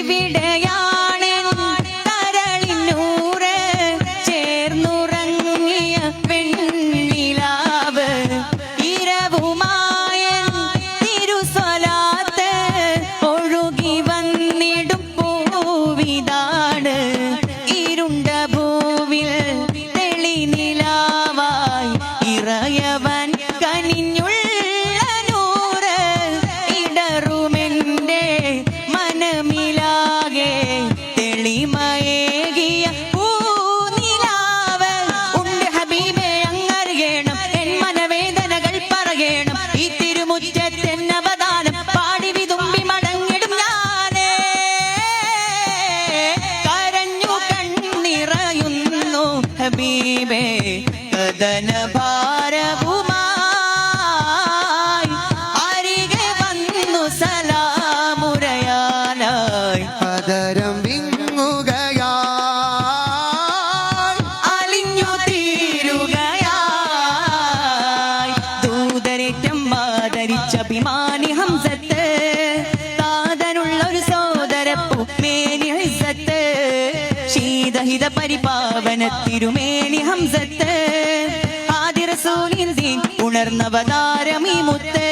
ഇവിടെയാണ് കരളിനൂറ് ചേർന്നുറങ്ങിയ വെണ്ണിലാവ് ഇരവുമായ തിരുസ്വലാത്ത് ഒഴുകി വന്നിടും പൂവിതാണ് ഇരുണ്ട ഭൂവിൽ തെളിനിലാവായി ഇറയവൻ കനിഞ്ഞുള്ള നൂറ് ഇടറുമെന്റെ മനമിലാകെ തെളിമയേകിയ പൂനിലാവ് ഉണ്ട് ഹബീബേ അങ്ങറിയണം എൻ മനവേദനകൾ പറയണം ഈ തിരുമുറ്റത്തെന്നവദാനം പാടി വിതുമ്പി മടങ്ങിടും ഞാനേ കരഞ്ഞു കണ്ണിറയുന്നു ഹബീബേ കദന ഭാരവുമായി അരികെ വന്നു സലാമുരയാനായി പദരം വിങ്ങുകയായി അലിഞ്ഞു തീരുകയായി ദൂതരേറ്റം ആദരിച്ച അഭിമാനി ഹംസത്ത് താതനുള്ള ഒരു സോദരപ്പു മേനി ഹംസത്ത് ശീതഹിത പരിപാവന തിരുമേനി ഹംസത്ത് ആദി റസൂലിൻ ദീൻ ഉണർന്നവതാരമീ മുത്ത്